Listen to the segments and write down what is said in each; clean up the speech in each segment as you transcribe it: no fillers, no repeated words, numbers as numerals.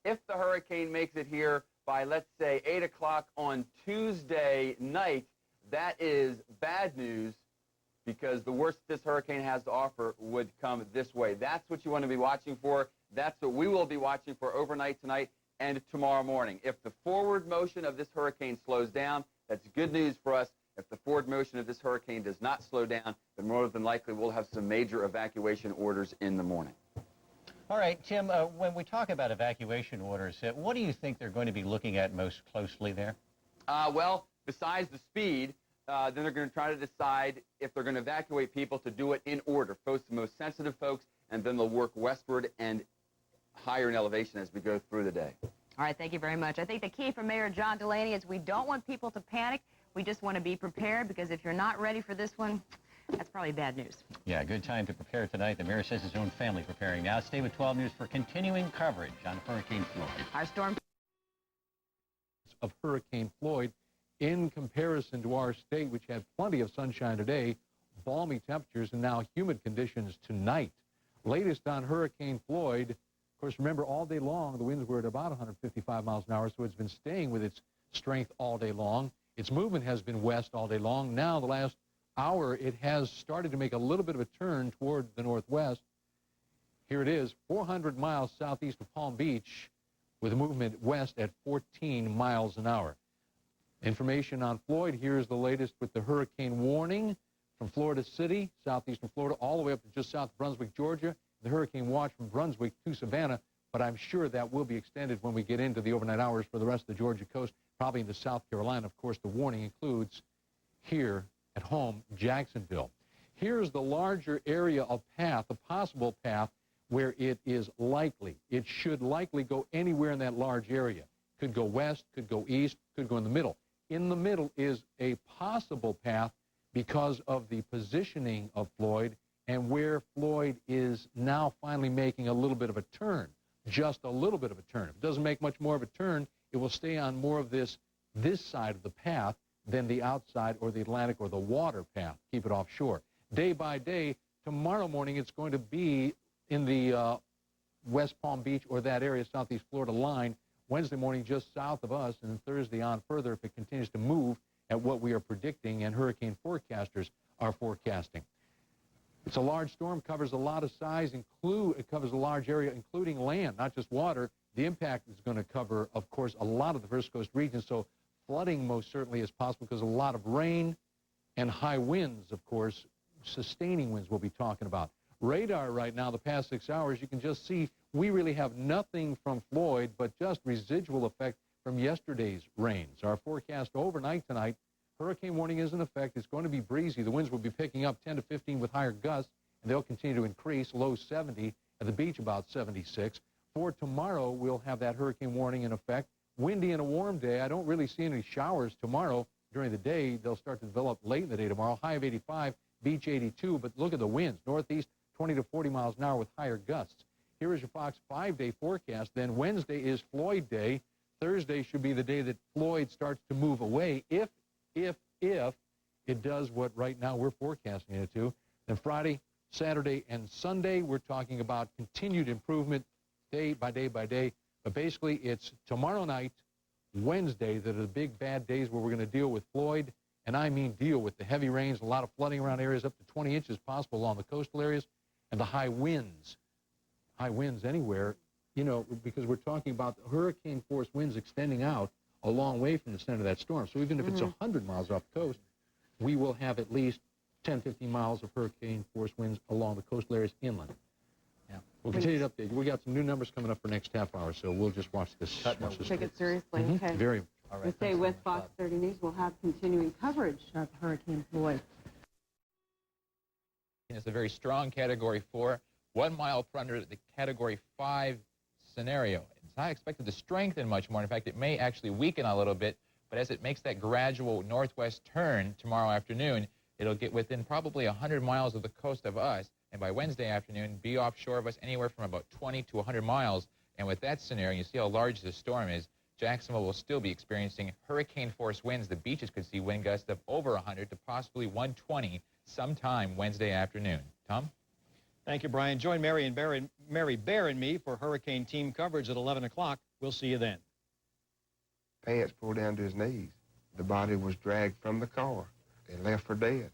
if the hurricane makes it here by, let's say, 8 o'clock on Tuesday night, that is bad news, because the worst this hurricane has to offer would come this way. That's what you want to be watching for. That's what we will be watching for overnight tonight and tomorrow morning. If the forward motion of this hurricane slows down, that's good news for us. If the forward motion of this hurricane does not slow down, then more than likely we'll have some major evacuation orders in the morning. All right, Tim, when we talk about evacuation orders, what do you think they're going to be looking at most closely there? Well, besides the speed, then they're going to try to decide if they're going to evacuate people to do it in order. First, the most sensitive folks, and then they'll work westward and higher in elevation as we go through the day. All right, thank you very much. I think the key from Mayor John Delaney is we don't want people to panic. We just want to be prepared, because if you're not ready for this one, that's probably bad news. Yeah, good time to prepare tonight. The mayor says his own family preparing now. Stay with 12 News for continuing coverage on Hurricane Floyd. Our storm of Hurricane Floyd in comparison to our state, which had plenty of sunshine today, balmy temperatures, and now humid conditions tonight. Latest on Hurricane Floyd, of course, remember, all day long the winds were at about 155 miles an hour, so it's been staying with its strength all day long. Its movement has been west all day long. Now, the last hour, it has started to make a little bit of a turn toward the northwest. Here it is, 400 miles southeast of Palm Beach, with a movement west at 14 miles an hour. Information on Floyd, here's the latest with the hurricane warning from Florida City, southeastern Florida, all the way up to just south of Brunswick, Georgia. The hurricane watch from Brunswick to Savannah, but I'm sure that will be extended when we get into the overnight hours for the rest of the Georgia coast, probably into South Carolina. Of course, the warning includes here at home, Jacksonville. Here's the larger area of path, a possible path where it is likely. It should likely go anywhere in that large area. Could go west, could go east, could go in the middle. In the middle is a possible path because of the positioning of Floyd and where Floyd is now finally making a little bit of a turn, just a little bit of a turn. If it doesn't make much more of a turn, it will stay on more of this side of the path than the outside or the Atlantic or the water path. Keep it offshore. Day by day, tomorrow morning it's going to be in the West Palm Beach or that area, southeast Florida line. Wednesday morning just south of us, and then Thursday on further if it continues to move at what we are predicting and hurricane forecasters are forecasting. It's a large storm, covers a lot of size, it covers a large area, including land, not just water. The impact is going to cover, of course, a lot of the First Coast region, so flooding most certainly is possible because a lot of rain and high winds, of course, sustaining winds we'll be talking about. Radar right now, the past 6 hours, you can just see we really have nothing from Floyd but just residual effect from yesterday's rains. Our forecast overnight tonight, hurricane warning is in effect. It's going to be breezy. The winds will be picking up 10 to 15 with higher gusts, and they'll continue to increase, low 70, at the beach about 76. For tomorrow, we'll have that hurricane warning in effect. Windy and a warm day. I don't really see any showers tomorrow during the day. They'll start to develop late in the day tomorrow. High of 85, beach 82, but look at the winds. Northeast 20 to 40 miles an hour with higher gusts. Here is your Fox 5-day forecast. Then Wednesday is Floyd Day. Thursday should be the day that Floyd starts to move away if it does what right now we're forecasting it to. Then Friday, Saturday, and Sunday, we're talking about continued improvement day by day by day. But basically, it's tomorrow night, Wednesday, that are the big bad days where we're going to deal with Floyd. And I mean deal with the heavy rains, a lot of flooding around areas up to 20 inches possible along the coastal areas, and the high winds. High winds anywhere, you know, because we're talking about hurricane force winds extending out a long way from the center of that storm. So even if it's 100 miles off the coast, we will have at least 10, 15 miles of hurricane force winds along the coastal areas inland. Yeah. We'll continue to update. We got some new numbers coming up for next half hour, so we'll just watch this. Take it seriously. Okay. Very. All right. We stay with Fox 30 News. We'll have continuing coverage of Hurricane Floyd. It's a very strong Category 4, 1 mile per under the Category 5 scenario. It's not expected to strengthen much more. In fact, it may actually weaken a little bit, but as it makes that gradual northwest turn tomorrow afternoon, it'll get within probably 100 miles of the coast of us, and by Wednesday afternoon, be offshore of us anywhere from about 20 to 100 miles. And with that scenario, you see how large the storm is. Jacksonville will still be experiencing hurricane force winds. The beaches could see wind gusts of over 100 to possibly 120 sometime Wednesday afternoon. Tom? Thank you, Brian. Join Mary Bear and me for hurricane team coverage at 11 o'clock. We'll see you then. Pants pulled down to his knees. The body was dragged from the car and left for dead.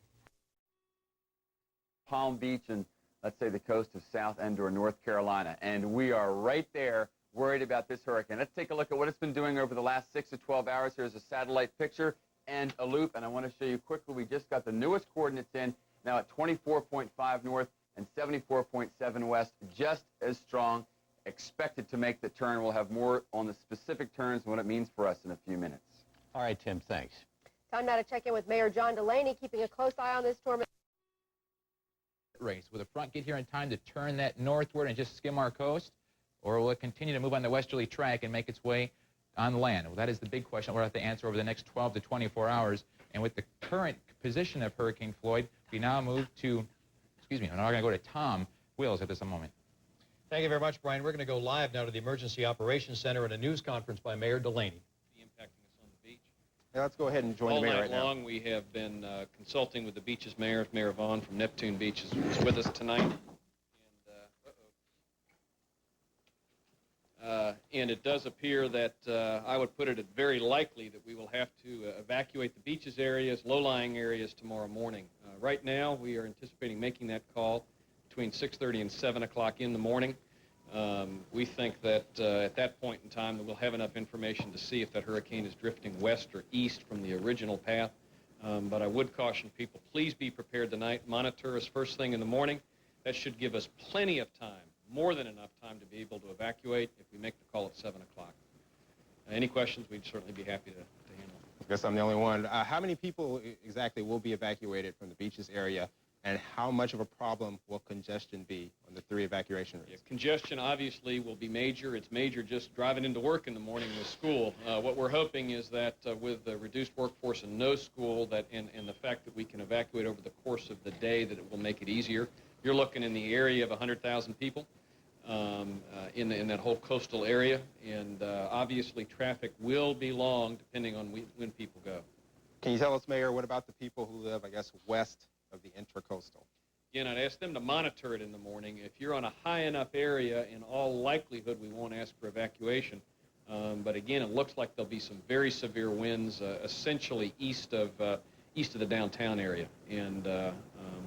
Palm Beach and, let's say, the coast of South End or North Carolina. And we are right there worried about this hurricane. Let's take a look at what it's been doing over the last 6 to 12 hours. Here's a satellite picture and a loop, and I want to show you quickly. We just got the newest coordinates in, now at 24.5 north and 74.7 west, just as strong. Expected to make the turn. We'll have more on the specific turns and what it means for us in a few minutes. All right, Tim, thanks. Time now to check in with Mayor John Delaney, keeping a close eye on this storm. Race. Will the front get here in time to turn that northward and just skim our coast? Or will it continue to move on the westerly track and make its way on land? Well, that is the big question we'll have to answer over the next 12 to 24 hours. And with the current position of Hurricane Floyd, we now move to, I'm now going to go to Tom Wills at this moment. Thank you very much, Brian. We're going to go live now to the Emergency Operations Center and a news conference by Mayor Delaney. Impacting us on the beach. Yeah, let's go ahead and join the mayor right now. All night long, we have been consulting with the beach's mayor. Mayor Vaughn from Neptune Beach is with us tonight. And it does appear that I would put it very likely that we will have to evacuate the beaches areas, low-lying areas tomorrow morning. Right now, we are anticipating making that call between 6:30 and 7 o'clock in the morning. We think that at that point in time that we'll have enough information to see if that hurricane is drifting west or east from the original path. But I would caution people, please be prepared tonight. Monitor us first thing in the morning. That should give us plenty of time, more than enough time to be able to evacuate if we make the call at 7 o'clock. Any questions, we'd certainly be happy to handle. I guess I'm the only one. How many people exactly will be evacuated from the beaches area, and how much of a problem will congestion be on the 3 evacuation routes? Yeah, congestion obviously will be major. It's major just driving into work in the morning with school. What we're hoping is that with the reduced workforce and no school, that and the fact that we can evacuate over the course of the day, that it will make it easier. You're looking in the area of 100,000 people in that whole coastal area, and obviously traffic will be long depending on when people go. Can you tell us, Mayor, what about the people who live, I guess, west of the intracoastal? Again, I'd ask them to monitor it in the morning. If you're on a high enough area, in all likelihood, we won't ask for evacuation. But again, it looks like there'll be some very severe winds, essentially east of the downtown area. And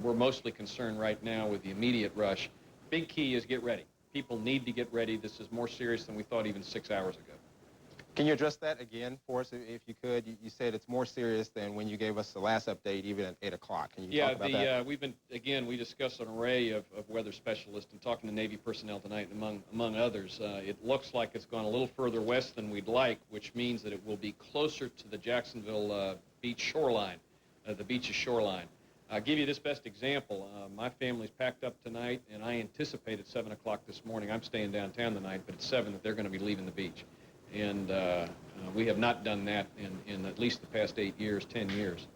we're mostly concerned right now with the immediate rush. Big key is get ready. People need to get ready. This is more serious than we thought even 6 hours ago. Can you address that again for us, if you could? You said it's more serious than when you gave us the last update, even at 8 o'clock. Can you talk about that? We discussed an array of weather specialists and talking to Navy personnel tonight, among others. It looks like it's gone a little further west than we'd like, which means that it will be closer to the Jacksonville beach shoreline, the beach's shoreline. I'll give you this best example. My family's packed up tonight, and I anticipate at 7 o'clock this morning, I'm staying downtown tonight, but at 7 that they're going to be leaving the beach. And we have not done that in at least the past 8 years, 10 years.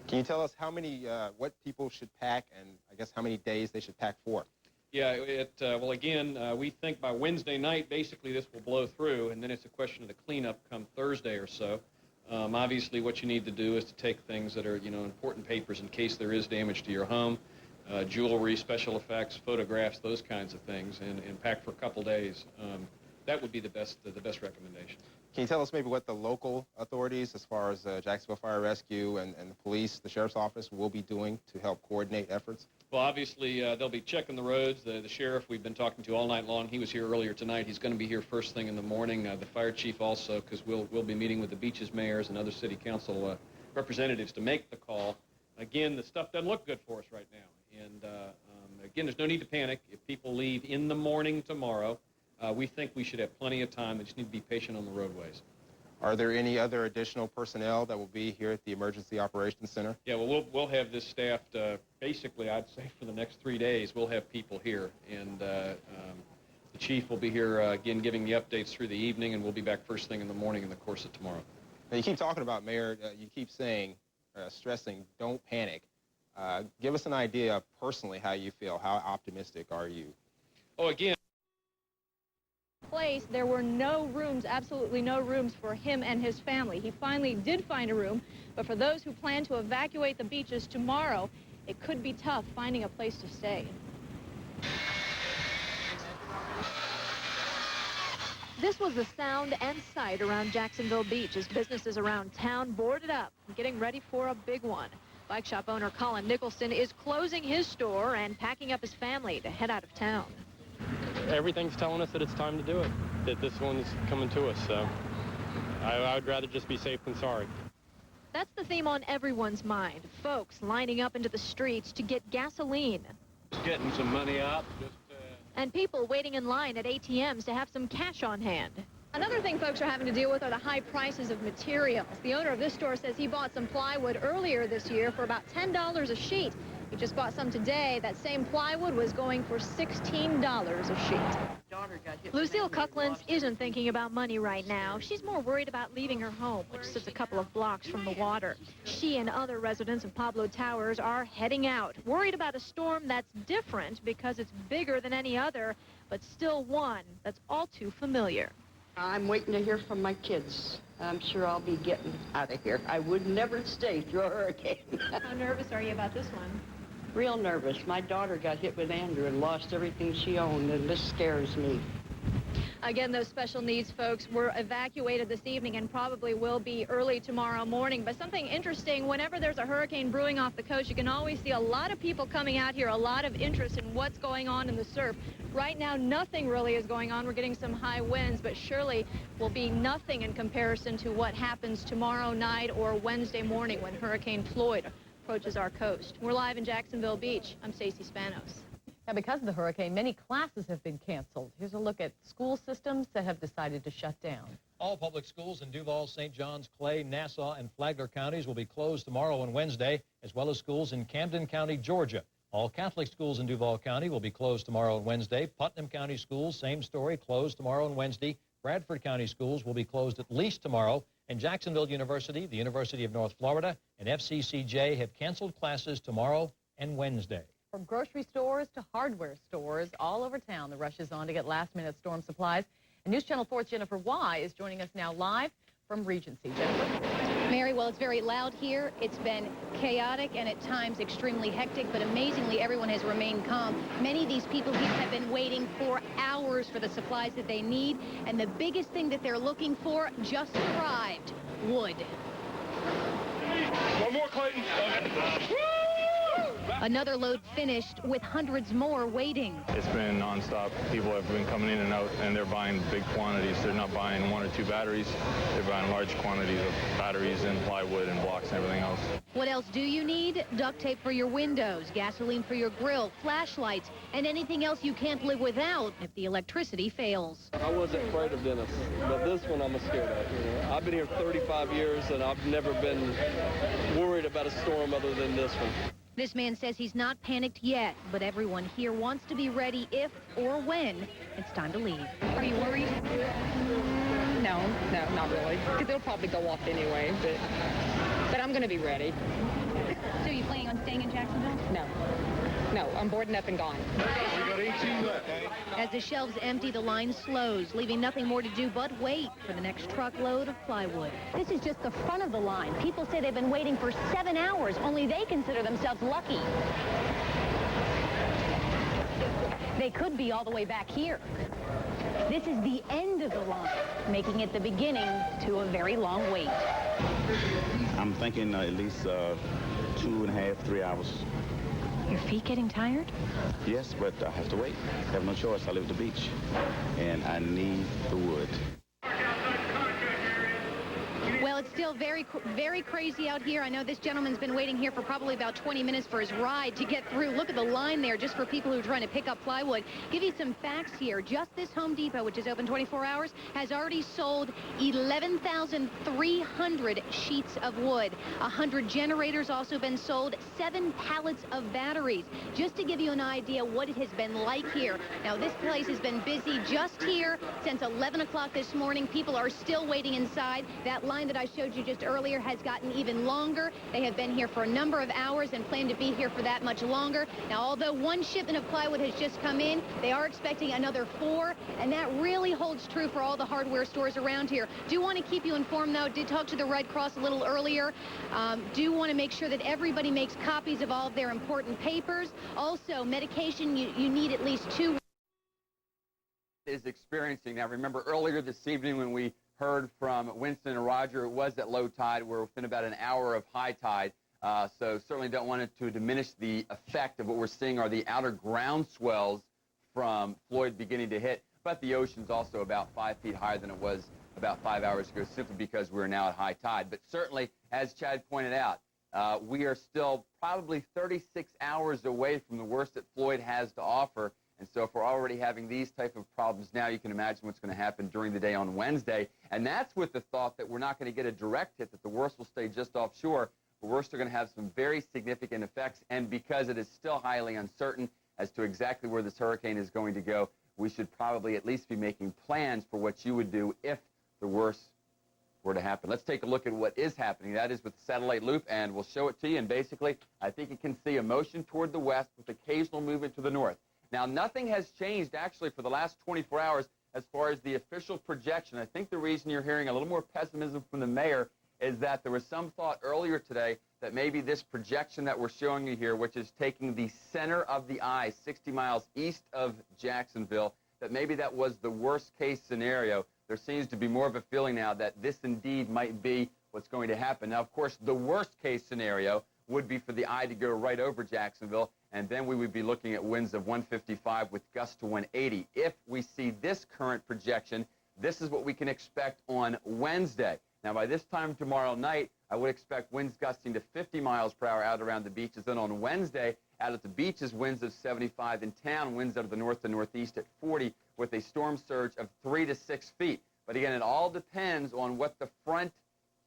Can you tell us how many, what people should pack, and I guess how many days they should pack for? Yeah, well, again, we think by Wednesday night, basically this will blow through, and then it's a question of the cleanup come Thursday or so. Obviously, what you need to do is to take things that are, important papers in case there is damage to your home, jewelry, special effects, photographs, those kinds of things, and pack for a couple days. That would be the best recommendation. Can you tell us maybe what the local authorities, as far as Jacksonville Fire Rescue and the police, the sheriff's office, will be doing to help coordinate efforts? Well, obviously, they'll be checking the roads. The sheriff we've been talking to all night long, he was here earlier tonight. He's going to be here first thing in the morning. The fire chief also, because we'll be meeting with the beaches mayors and other city council representatives to make the call. Again, the stuff doesn't look good for us right now. And again, there's no need to panic. If people leave in the morning tomorrow, we think we should have plenty of time. They just need to be patient on the roadways. Are there any other additional personnel that will be here at the Emergency Operations Center? Yeah, well, we'll have this staffed basically, I'd say, for the next 3 days. We'll have people here. And the chief will be here, again, giving the updates through the evening, and we'll be back first thing in the morning in the course of tomorrow. Now, you keep talking about, Mayor, you keep saying, stressing, don't panic. Give us an idea personally how you feel. How optimistic are you? Oh, again, place, there were no rooms, absolutely no rooms for him and his family. He finally did find a room, but for those who plan to evacuate the beaches tomorrow, it could be tough finding a place to stay. This was the sound and sight around Jacksonville Beach as businesses around town boarded up, getting ready for a big one. Bike shop owner Colin Nicholson is closing his store and packing up his family to head out of town. Everything's telling us that it's time to do it, that this one's coming to us, so I would rather just be safe than sorry. That's the theme on everyone's mind. Folks lining up into the streets to get gasoline. Just getting some money out. And people waiting in line at ATMs to have some cash on hand. Another thing folks are having to deal with are the high prices of materials. The owner of this store says he bought some plywood earlier this year for about $10 a sheet. He just bought some today. That same plywood was going for $16 a sheet. Lucille Cucklands isn't thinking about money right now. She's more worried about leaving her home, which sits a couple of blocks from the water. She and other residents of Pablo Towers are heading out, worried about a storm that's different because it's bigger than any other, but still one that's all too familiar. I'm waiting to hear from my kids. I'm sure I'll be getting out of here. I would never stay through a hurricane. How nervous are you about this one? Real nervous. My daughter got hit with Andrew and lost everything she owned, and this scares me. Again, those special needs folks were evacuated this evening and probably will be early tomorrow morning. But something interesting, whenever there's a hurricane brewing off the coast, you can always see a lot of people coming out here, a lot of interest in what's going on in the surf. Right now, nothing really is going on. We're getting some high winds, but surely will be nothing in comparison to what happens tomorrow night or Wednesday morning when Hurricane Floyd approaches our coast. We're live in Jacksonville Beach. I'm Stacey Spanos. Now, because of the hurricane, many classes have been canceled. Here's a look at school systems that have decided to shut down. All public schools in Duval, St. Johns, Clay, Nassau, and Flagler counties will be closed tomorrow and Wednesday, as well as schools in Camden County, Georgia. All Catholic schools in Duval County will be closed tomorrow and Wednesday. Putnam County schools, same story, closed tomorrow and Wednesday. Bradford County schools will be closed at least tomorrow. And Jacksonville University, the University of North Florida, and FCCJ have canceled classes tomorrow and Wednesday. From grocery stores to hardware stores all over town, the rush is on to get last-minute storm supplies. And News Channel 4's Jennifer Y is joining us now live from Regency. Jennifer? Mary, well, it's very loud here. It's been chaotic and at times extremely hectic, but amazingly, everyone has remained calm. Many of these people here have been waiting for hours for the supplies that they need, and the biggest thing that they're looking for just arrived: wood. One more, Clayton. Another load finished with hundreds more waiting. It's been nonstop. People have been coming in and out, and they're buying big quantities. They're not buying 1 or 2 batteries. They're buying large quantities of batteries and plywood and blocks and everything else. What else do you need? Duct tape for your windows, gasoline for your grill, flashlights, and anything else you can't live without if the electricity fails. I wasn't afraid of Dennis, but this one I'm scared of. You know, I've been here 35 years, and I've never been worried about a storm other than this one. This man says he's not panicked yet, but everyone here wants to be ready if or when it's time to leave. Are you worried? No, not really. Because it'll probably go off anyway, but I'm going to be ready. So are you planning on staying in Jacksonville? No, I'm boarding up and gone. We got 18 left. As the shelves empty, the line slows, leaving nothing more to do but wait for the next truckload of plywood. This is just the front of the line. People say they've been waiting for 7 hours. Only they consider themselves lucky. They could be all the way back here. This is the end of the line, making it the beginning to a very long wait. I'm thinking at least 2.5, 3 hours. Your feet getting tired? Yes, but I have to wait. I have no choice. I live at the beach, and I need the wood. Well, it's still very crazy out here. I know this gentleman's been waiting here for probably about 20 minutes for his ride to get through. Look at the line there just for people who are trying to pick up plywood. Give you some facts here. Just this Home Depot, which is open 24 hours, has already sold 11,300 sheets of wood. 100 generators also been sold, 7 pallets of batteries. Just to give you an idea what it has been like here. Now, this place has been busy just here since 11 o'clock this morning. People are still waiting inside. That line that I showed you just earlier has gotten even longer. They have been here for a number of hours and plan to be here for that much longer. Now, although 1 shipment of plywood has just come in, they are expecting another 4, and that really holds true for all the hardware stores around here. Do want to keep you informed, though. Did talk to the Red Cross a little earlier. Do want to make sure that everybody makes copies of all of their important papers. Also, medication, you need at least 2 is experiencing. Now, remember earlier this evening when we heard from Winston and Roger, it was at low tide. We're within about an hour of high tide. So certainly don't want it to diminish the effect of what we're seeing are the outer ground swells from Floyd beginning to hit. But the ocean's also about 5 feet higher than it was about 5 hours ago, simply because we're now at high tide. But certainly, as Chad pointed out, we are still probably 36 hours away from the worst that Floyd has to offer. And so if we're already having these type of problems now, you can imagine what's going to happen during the day on Wednesday. And that's with the thought that we're not going to get a direct hit, that the worst will stay just offshore, but we're still going to have some very significant effects. And because it is still highly uncertain as to exactly where this hurricane is going to go, we should probably at least be making plans for what you would do if the worst were to happen. Let's take a look at what is happening. That is with satellite loop, and we'll show it to you. And basically, I think you can see a motion toward the west with occasional movement to the north. Now, nothing has changed, actually, for the last 24 hours as far as the official projection. I think the reason you're hearing a little more pessimism from the mayor is that there was some thought earlier today that maybe this projection that we're showing you here, which is taking the center of the eye 60 miles east of Jacksonville, that maybe that was the worst-case scenario. There seems to be more of a feeling now that this indeed might be what's going to happen. Now, of course, the worst-case scenario would be for the eye to go right over Jacksonville, and then we would be looking at winds of 155 with gusts to 180. If we see this current projection, this is what we can expect on Wednesday. Now, by this time tomorrow night, I would expect winds gusting to 50 miles per hour out around the beaches. Then on Wednesday, out at the beaches, winds of 75. In town, winds out of the north to northeast at 40 with a storm surge of 3 to 6 feet. But again, it all depends on what the front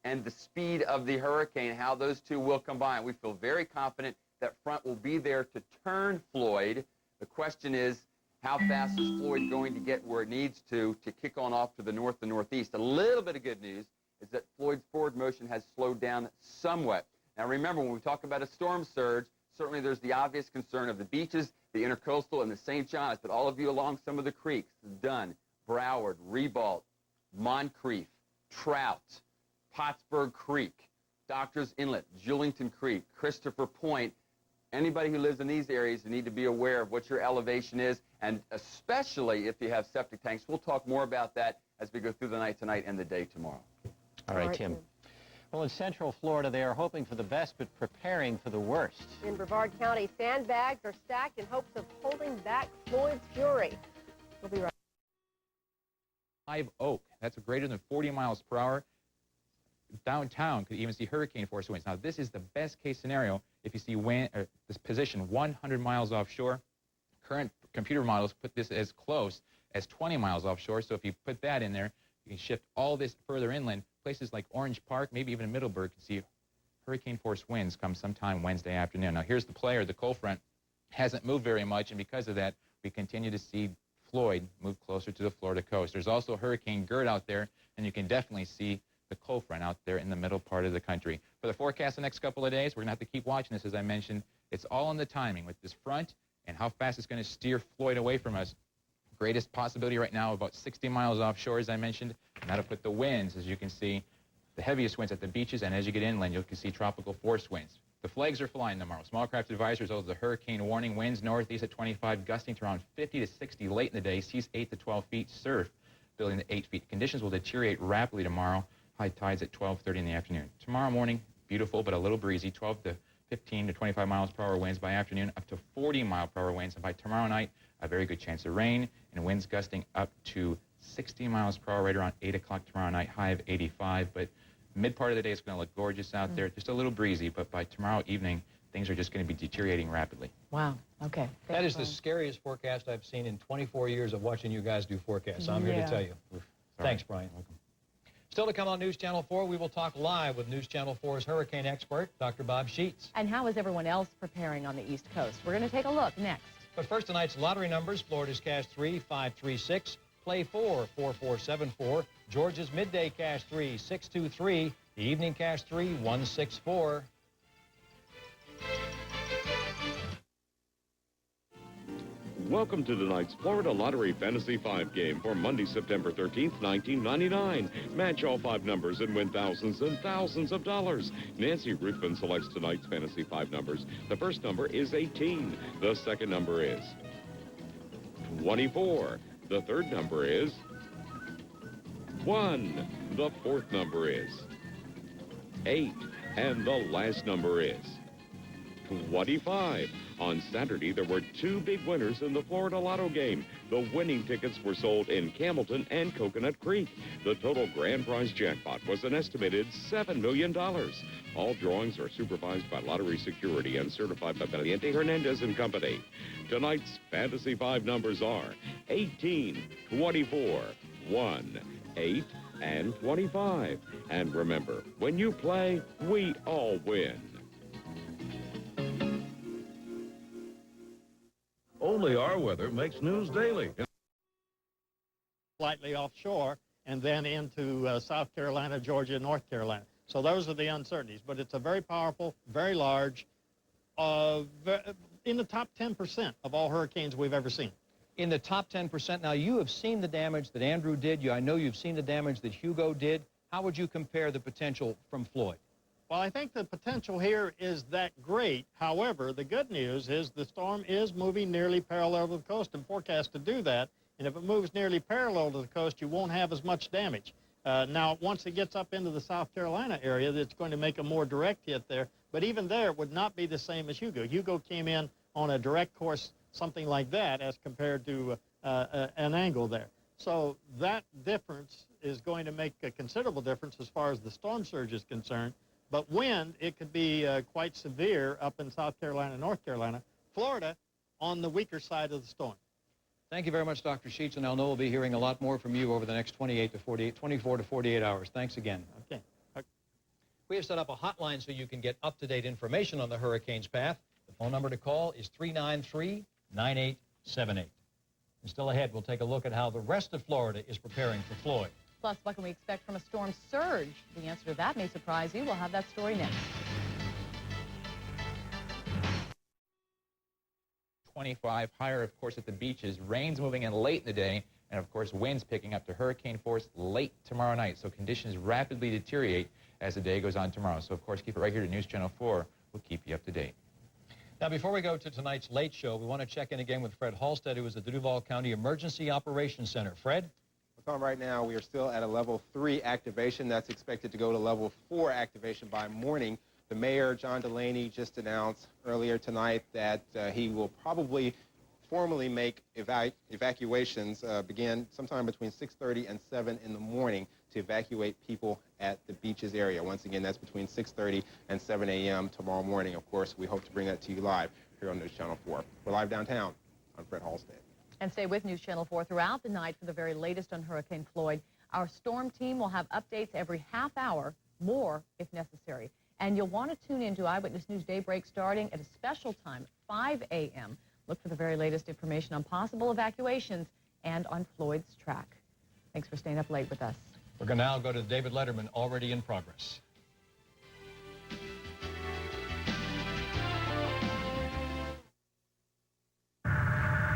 and the speed of the hurricane, how those two will combine. We feel very confident that front will be there to turn Floyd. The question is, how fast is Floyd going to get where it needs to kick on off to the north and northeast? A little bit of good news is that Floyd's forward motion has slowed down somewhat. Now, remember, when we talk about a storm surge, certainly there's the obvious concern of the beaches, the intercoastal, and the St. John's, but all of you along some of the creeks, Dunn, Broward, Ribault, Moncrief, Trout, Pottsburg Creek, Doctors Inlet, Julington Creek, Christopher Point. Anybody who lives in these areas, you need to be aware of what your elevation is, and especially if you have septic tanks. We'll talk more about that as we go through the night tonight and the day tomorrow. All right, Tim. Well, in central Florida, they are hoping for the best but preparing for the worst. In Brevard County, sandbags are stacked in hopes of holding back Floyd's fury. We'll be right back. Live Oak, that's greater than 40 miles per hour. Downtown could even see hurricane force winds. Now, this is the best case scenario if you see this position 100 miles offshore. Current computer models put this as close as 20 miles offshore. So if you put that in there, you can shift all this further inland. Places like Orange Park, maybe even in Middleburg, can see hurricane force winds come sometime Wednesday afternoon. Now, here's the player. The cold front hasn't moved very much, and because of that, we continue to see Floyd move closer to the Florida coast. There's also Hurricane Gert out there, and you can definitely see the cold front out there in the middle part of the country. For the forecast the next couple of days, we're going to have to keep watching this, as I mentioned. It's all in the timing with this front and how fast it's going to steer Floyd away from us. Greatest possibility right now, about 60 miles offshore, as I mentioned, and that'll put the winds, as you can see, the heaviest winds at the beaches, and as you get inland, you can see tropical force winds. The flags are flying tomorrow. Small craft advisories, also the hurricane warning, winds northeast at 25, gusting to around 50 to 60 late in the day, seas 8 to 12 feet, surf building to 8 feet. Conditions will deteriorate rapidly tomorrow. High tides at 12:30 in the afternoon. Tomorrow morning, beautiful but a little breezy, 12 to 15 to 25 miles per hour winds. By afternoon, up to 40 mile per hour winds. And by tomorrow night, a very good chance of rain and winds gusting up to 60 miles per hour right around 8 o'clock tomorrow night, high of 85. But mid part of the day, it's going to look gorgeous out there. Just a little breezy, but by tomorrow evening, things are just going to be deteriorating rapidly. Wow. Okay. That is the scariest forecast I've seen in 24 years of watching you guys do forecasts. I'm here to tell you. Thanks, Brian. Welcome. Still to come on News Channel 4, we will talk live with News Channel 4's hurricane expert, Dr. Bob Sheets. And how is everyone else preparing on the East Coast? We're going to take a look next. But first, tonight's lottery numbers: Florida's Cash 3, 536, Play 4, 4474, Georgia's Midday Cash 3, 623, the Evening Cash 3, 164. Welcome to tonight's Florida Lottery Fantasy 5 game for Monday, September 13th, 1999. Match all 5 numbers and win thousands and thousands of dollars. Nancy Ruthven selects tonight's Fantasy 5 numbers. The first number is 18. The second number is 24. The third number is 1. The fourth number is 8. And the last number is 25. On Saturday, there were 2 big winners in the Florida Lotto game. The winning tickets were sold in Campbellton and Coconut Creek. The total grand prize jackpot was an estimated $7 million. All drawings are supervised by Lottery Security and certified by Valiente Hernandez and Company. Tonight's Fantasy 5 numbers are 18, 24, 1, 8, and 25. And remember, when you play, we all win. Only our weather makes news daily. Slightly offshore and then into South Carolina, Georgia, North Carolina. So those are the uncertainties. But it's a very powerful, very large, in the top 10% of all hurricanes we've ever seen. In the top 10%. Now, you have seen the damage that Andrew did. I know you've seen the damage that Hugo did. How would you compare the potential from Floyd? Well, I think the potential here is that great. However, the good news is the storm is moving nearly parallel to the coast and forecast to do that. And if it moves nearly parallel to the coast, you won't have as much damage. Now, once it gets up into the South Carolina area, it's going to make a more direct hit there. But even there, it would not be the same as Hugo. Hugo came in on a direct course, something like that, as compared to an angle there. So that difference is going to make a considerable difference as far as the storm surge is concerned. But wind, it could be quite severe up in South Carolina, North Carolina. Florida on the weaker side of the storm. Thank you very much, Dr. Sheets, and I'll know we'll be hearing a lot more from you over the next 24 to 48 hours. Thanks again. Okay. We have set up a hotline so you can get up-to-date information on the hurricane's path. The phone number to call is 393-9878. And still ahead, we'll take a look at how the rest of Florida is preparing for Floyd. Plus, what can we expect from a storm surge? The answer to that may surprise you. We'll have that story next. 25 higher, of course, at the beaches. Rain's moving in late in the day, and of course, winds picking up to hurricane force late tomorrow night. So conditions rapidly deteriorate as the day goes on tomorrow. So, of course, keep it right here to News Channel 4. We'll keep you up to date. Now, before we go to tonight's Late Show, we want to check in again with Fred Halstead, who is at the Duval County Emergency Operations Center. Fred? Right now, we are still at a level 3 activation. That's expected to go to level 4 activation by morning. The mayor, John Delaney, just announced earlier tonight that he will probably formally make evacuations begin sometime between 6:30 and 7 in the morning to evacuate people at the beaches area. Once again, that's between 6:30 and 7 a.m. tomorrow morning. Of course, we hope to bring that to you live here on News Channel 4. We're live downtown. I'm Fred Halstead. And stay with News Channel 4 throughout the night for the very latest on Hurricane Floyd. Our storm team will have updates every half hour, more if necessary. And you'll want to tune in to Eyewitness News Daybreak starting at a special time, 5 a.m. Look for the very latest information on possible evacuations and on Floyd's track. Thanks for staying up late with us. We're going to now go to David Letterman, already in progress.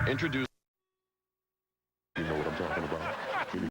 Introduce